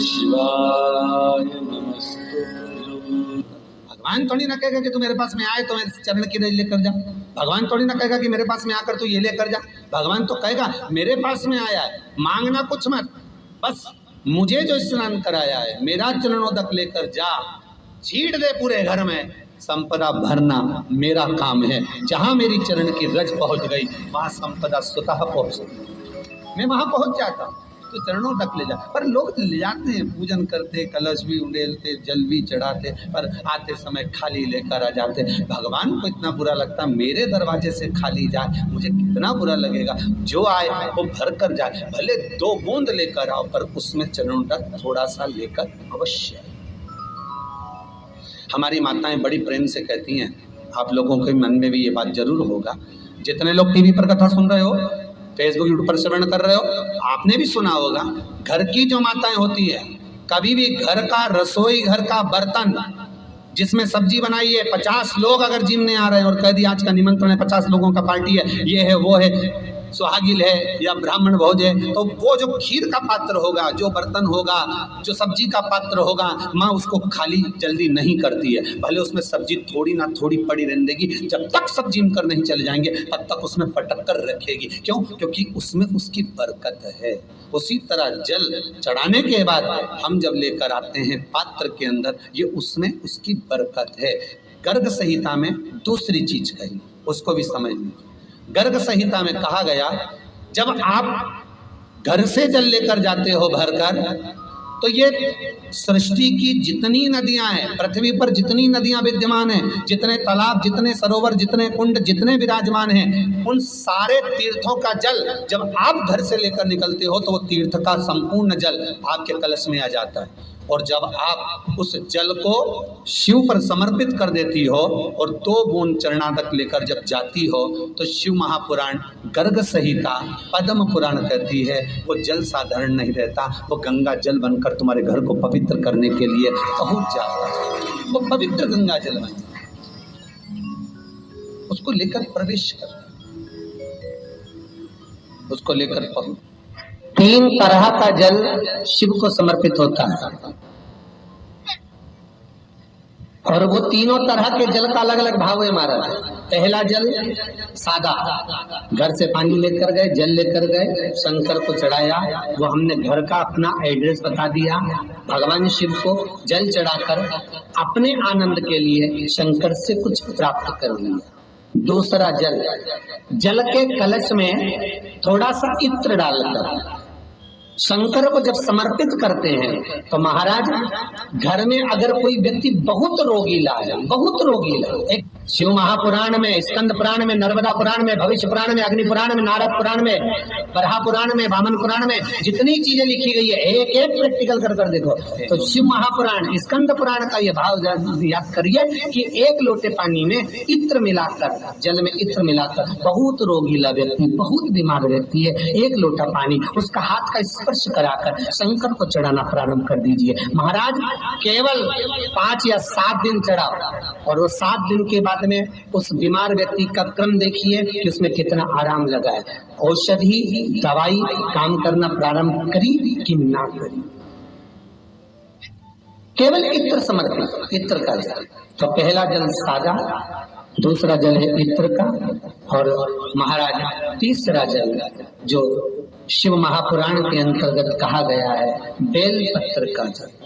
शिवाय नमस्तुभ्यं। भगवान थोड़ी ना कहेगा कि तू मेरे पास में आए तो मेरे चरण की रज लेकर जा। भगवान थोड़ी ना कहेगा कि मेरे पास में आकर तू ये लेकर जा। भगवान तो कहेगा मेरे पास में आया है, मांगना कुछ मत, बस मुझे जो स्नान कराया है मेरा चरणोदक लेकर जा, छीट दे पूरे घर में, संपदा भरना मेरा काम है। जहां मेरी चरण की रज पहुंच गई वहां संपदा स्वतः पहुंच गई, मैं वहां पहुंच जाता हूं। तो चरणों तक ले जा, पर लोग ले जाते हैं, पूजन करते, कलश भी उंडेलते, जल भी चढ़ाते, पर आते समय खाली लेकर आ जाते। भगवान को इतना बुरा लगता, मेरे दरवाजे से खाली जाए मुझे कितना बुरा लगेगा। जो आए वो भर कर जाए, भले 2 बूंद लेकर आओ, पर उसमें चरणों तक थोड़ा सा लेकर अवश्य। हमारी माताएं बड़ी प्रेम से कहती हैं, आप लोगों के मन में भी ये बात जरूर होगा, जितने लोग टीवी पर कथा सुन रहे हो, फेसबुक यूट्यूब पर श्रवण कर रहे हो, आपने भी सुना होगा, घर की जो माताएं होती है, कभी भी घर का रसोई घर का बर्तन जिसमें सब्जी बनाई है, 50 लोग अगर जिमने आ रहे हैं और कह दिया आज का निमंत्रण है, 50 लोगों का पार्टी है, ये है वो है, सुहागिल है या ब्राह्मण भोज है, तो वो जो खीर का पात्र होगा, जो बर्तन होगा, जो सब्जी का पात्र होगा, माँ उसको खाली जल्दी नहीं करती है। भले उसमें सब्जी थोड़ी ना थोड़ी पड़ी रहने देगी, जब तक सब जिम कर नहीं चले जाएंगे तब तक उसमें पटक कर रखेगी। क्यों? क्योंकि उसमें उसकी बरकत है। उसी तरह जल चढ़ाने के बाद हम जब लेकर आते हैं पात्र के अंदर, ये उसमें उसकी बरकत है। गर्ग संहिता में दूसरी चीज कही, उसको भी समझ लीजिए। गर्ग संहिता में कहा गया, जब आप घर से जल लेकर जाते हो भरकर, तो ये सृष्टि की जितनी नदियां हैं, पृथ्वी पर जितनी नदियां विद्यमान हैं, जितने तालाब, जितने सरोवर, जितने कुंड, जितने विराजमान हैं, उन सारे तीर्थों का जल जब आप घर से लेकर निकलते हो तो वो तीर्थ का संपूर्ण जल आपके कलश में आ जाता है। और जब आप उस जल को शिव पर समर्पित कर देती हो और 2 बूंद चरणादक लेकर जब जाती हो, तो शिव महापुराण गर्ग संहिता पद्म पुराण कहती है वो जल साधारण नहीं रहता, वो गंगा जल बनकर तुम्हारे घर को पवित्र करने के लिए पहुंच जाता है। वो पवित्र गंगा जल बन, उसको लेकर प्रवेश कर, उसको लेकर पहुंच। 3 तरह का जल शिव को समर्पित होता है, और वो तीनों तरह के जल का अलग अलग भाव है हमारा। पहला जल सादा, घर से पानी लेकर गए, जल लेकर गए, शंकर को चढ़ाया, वो हमने घर का अपना एड्रेस बता दिया, भगवान शिव को जल चढ़ाकर अपने आनंद के लिए शंकर से कुछ प्राप्त कर लिया। दूसरा जल, जल के कलश में थोड़ा सा इत्र डालकर शंकर को जब समर्पित करते हैं, तो महाराज घर में अगर कोई व्यक्ति बहुत रोगीला है, बहुत रोगीला, एक शिव महापुराण में, स्कंद पुराण में, नर्मदा पुराण में, भविष्य पुराण में, अग्नि पुराण में, नारद पुराण में, बरहा पुराण में, वामन पुराण में जितनी चीजें लिखी गई है, एक एक प्रैक्टिकल कर देखो। तो शिव महापुराण, स्कंद पुराण का ये भाव याद करिए कि 1 लोटे पानी में इत्र मिलाकर, जल में इत्र मिलाकर, बहुत रोगीला व्यक्ति, बहुत बीमार व्यक्ति है, 1 लोटा पानी उसका हाथ का स्पर्श कराकर शंकर को चढ़ाना प्रारंभ कर दीजिए। महाराज केवल 5 या 7 दिन चढ़ाओ, और वो 7 दिन के बाद में उस बीमार व्यक्ति का क्रम देखिए कि उसमें कितना आराम लगा है। औषधि दवाई काम करना प्रारंभ करी कि ना करी, केवल इत्र समर्पित, इत्र का जल। तो पहला जल सादा, दूसरा जल है इत्र का, और महाराज तीसरा जल जो शिव महापुराण के अंतर्गत कहा गया है, बेल पत्र का जल।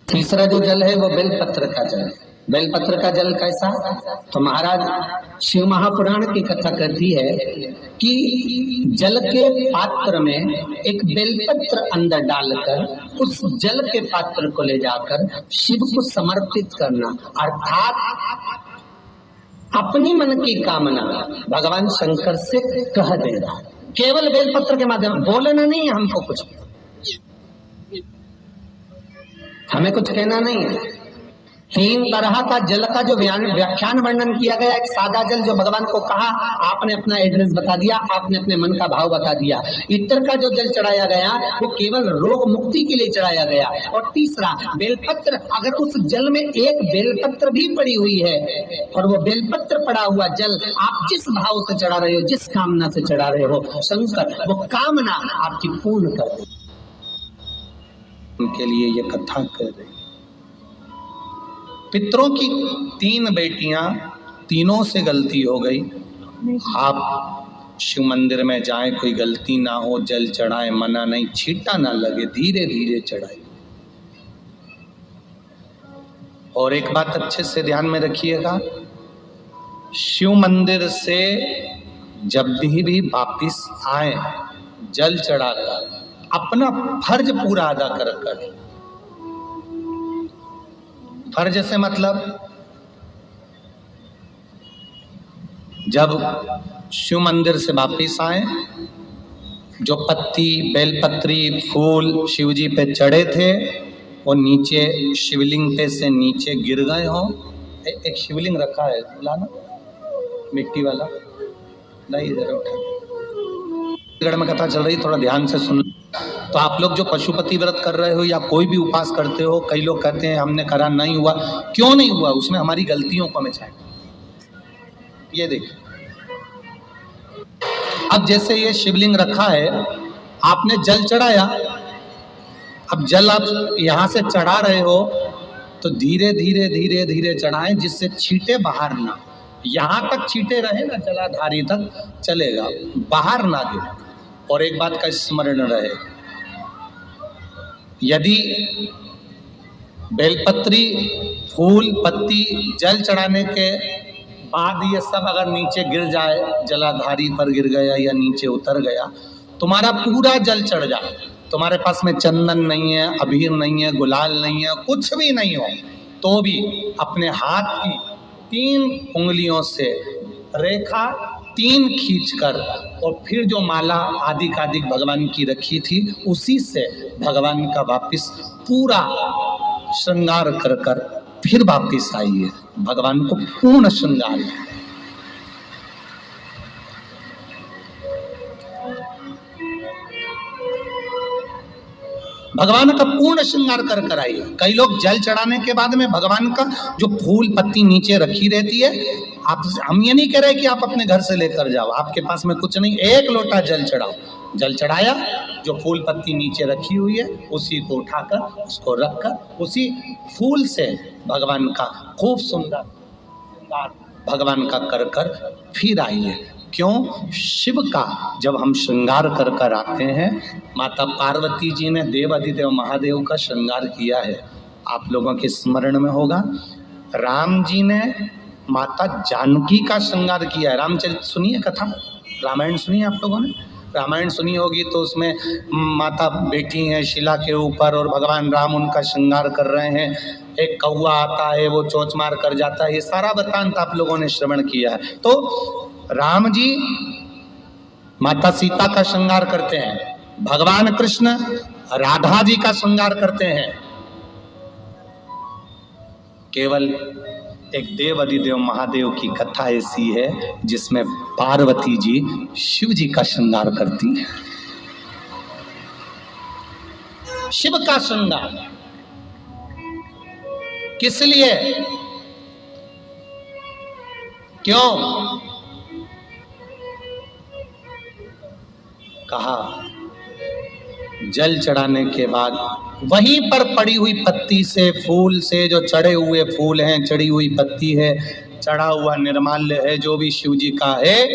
तीसरा जो जल है वो बेलपत्र का जल। बेलपत्र का जल कैसा? तो महाराज शिव महापुराण की कथा कहती है कि जल के पात्र में एक बेलपत्र अंदर डालकर उस जल के पात्र को ले जाकर शिव को समर्पित करना, अर्थात अपनी मन की कामना भगवान शंकर से कह देना, केवल बेलपत्र के माध्यम, बोलना नहीं, हमको कुछ, हमें कुछ कहना नहीं है, तीन तरह का जल का जो व्याख्यान वर्णन किया गया, एक सादा जल जो भगवान को कहा, आपने अपना एड्रेस बता दिया, आपने अपने मन का भाव बता दिया। इत्र का जो जल चढ़ाया गया वो केवल रोग मुक्ति के लिए चढ़ाया गया। और तीसरा बेलपत्र, अगर उस जल में एक बेलपत्र भी पड़ी हुई है और वो बेलपत्र पड़ा हुआ जल आप जिस भाव से चढ़ा रहे हो, जिस कामना से चढ़ा रहे हो, शंकर वो कामना आपकी पूर्ण कर दे। उनके लिए ये कथा कर रही। पितरों की 3 बेटियां, तीनों से गलती हो गई। आप शिव मंदिर में जाएं, कोई गलती ना हो, जल चढ़ाएं, मना नहीं, छींटा ना लगे, धीरे धीरे चढ़ाएं। और एक बात अच्छे से ध्यान में रखिएगा, शिव मंदिर से जब भी वापिस आए, जल चढ़ाकर अपना फर्ज पूरा अदा कर। फर्ज से मतलब जब शिव मंदिर से वापिस आए, जो पत्ती, बेलपत्री, फूल शिव जी पे चढ़े थे वो नीचे शिवलिंग पे से नीचे गिर गए हो। एक शिवलिंग रखा है, लाना मिट्टी वाला, नहीं इधर उठा। में कथा चल रही, थोड़ा ध्यान से सुन। तो आप लोग जो पशुपति व्रत कर रहे हो या कोई भी उपास करते हो, कई लोग कहते हैं हमने करा नहीं हुआ। क्यों नहीं हुआ? उसमें हमारी गलतियों को हमें चाहिए। ये देखिए, अब जैसे ये शिवलिंग रखा है, आपने जल चढ़ाया, अब जल आप यहां से चढ़ा रहे हो तो धीरे धीरे धीरे धीरे चढ़ाएं, जिससे छींटे बाहर ना, यहां तक छींटे रहे ना, जलाधारी तक चलेगा, बाहर ना गिरे। और एक बात का स्मरण रहे, यदि बेलपत्री, फूल, पत्ती जल चढ़ाने के बाद ये सब अगर नीचे गिर जाए, जलाधारी पर गिर गया या नीचे उतर गया, तुम्हारा पूरा जल चढ़ जाए, तुम्हारे पास में चंदन नहीं है, अबीर नहीं है, गुलाल नहीं है, कुछ भी नहीं हो, तो भी अपने हाथ की 3 उंगलियों से रेखा 3 खींचकर और फिर जो माला आदिक भगवान की रखी थी उसी से भगवान का वापिस पूरा श्रृंगार कर फिर वापिस आइए, भगवान को पूर्ण श्रृंगार। भगवान का पूर्ण श्रृंगार कर आइए। कई लोग जल चढ़ाने के बाद में भगवान का जो फूल पत्ती नीचे रखी रहती है, आप, हम ये नहीं कह रहे कि आप अपने घर से लेकर जाओ, आपके पास में कुछ नहीं, 1 लोटा जल चढ़ाओ। जल चढ़ाया, जो फूल पत्ती नीचे रखी हुई है उसी को उठाकर, उसको रखकर, उसी फूल से भगवान का खूब सुंदर भगवान का कर फिर आइए। क्यों? शिव का जब हम श्रृंगार कर आते हैं, माता पार्वती जी ने देव अधिदेव महादेव का श्रृंगार किया है, आप लोगों के स्मरण में होगा। राम जी ने माता जानकी का श्रृंगार किया है। रामचरित सुनिए कथा, रामायण सुनिए, आप लोगों ने रामायण सुनी होगी, तो उसमें माता बैठी हैं शिला के ऊपर और भगवान राम उनका श्रृंगार कर रहे हैं। एक कौवा आता है, वो चोंच मार कर जाता है, ये सारा वृत्तांत आप लोगों ने श्रवण किया है। तो राम जी माता सीता का श्रृंगार करते हैं, भगवान कृष्ण राधा जी का श्रृंगार करते हैं। केवल एक देव अधिदेव महादेव की कथा ऐसी है जिसमें पार्वती जी शिव जी का श्रृंगार करती है। शिव का श्रृंगार किस लिए? क्यों? कहा जल चढ़ाने के बाद वहीं पर पड़ी हुई पत्ती से, फूल से, जो चढ़े हुए फूल हैं, चढ़ी हुई पत्ती है, चढ़ा हुआ निर्माल्य है, जो भी शिव जी का है,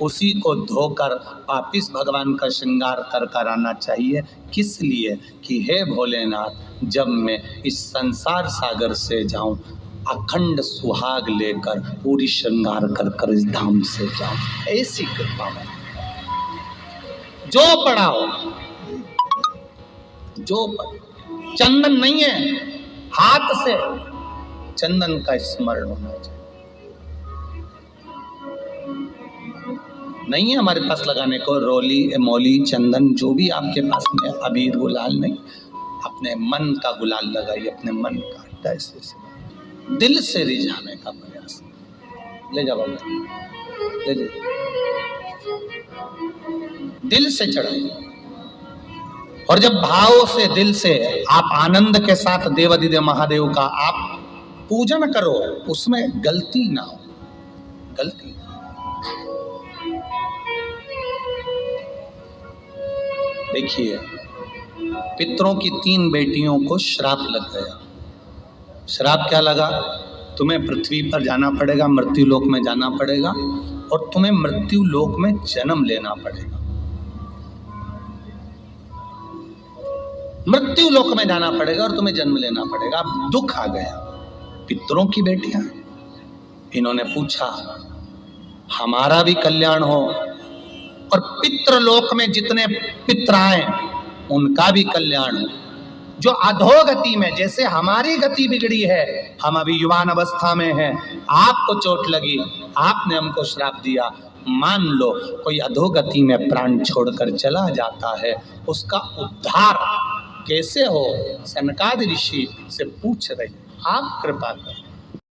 उसी को धोकर वापिस भगवान का श्रृंगार कर आना चाहिए। किस लिए? कि हे भोलेनाथ, जब मैं इस संसार सागर से जाऊं, अखंड सुहाग लेकर पूरी श्रृंगार कर इस धाम से जाऊं, ऐसी कृपा में जो पड़ा हो, जो चंदन नहीं है, हाथ से चंदन का स्मरण होना चाहिए। नहीं है हमारे पास लगाने को रोली, मौली, चंदन, जो भी आपके पास में, अबीर गुलाल नहीं, अपने मन का गुलाल लगाइए, अपने मन का, ऐसे दिल से रिझाने का प्रयास। ले जाओ ले जाओ, दिल से चढ़ाइए। और जब भाव से दिल से आप आनंद के साथ देवाधिदेव महादेव का आप पूजन करो, उसमें गलती ना हो, गलती। देखिए, पितरों की 3 बेटियों को श्राप लग गया। श्राप क्या लगा? तुम्हें पृथ्वी पर जाना पड़ेगा, मृत्यु लोक में जाना पड़ेगा, और तुम्हें मृत्यु लोक में जन्म लेना पड़ेगा। मृत्यु लोक में जाना पड़ेगा और तुम्हें जन्म लेना पड़ेगा। अब दुख आ गया। पितरों की बेटियां, इन्होंने पूछा हमारा भी कल्याण हो और पितृलोक में जितने पितर आए उनका भी कल्याण हो। जो अधोगति में, जैसे हमारी गति बिगड़ी है, हम अभी युवान अवस्था में हैं, आपको चोट लगी, आपने हमको श्राप दिया, मान लो कोई अधोगति में प्राण छोड़कर चला जाता है, उसका उद्धार कैसे हो? सनकादि ऋषि से पूछ रहे, आप कृपा करें।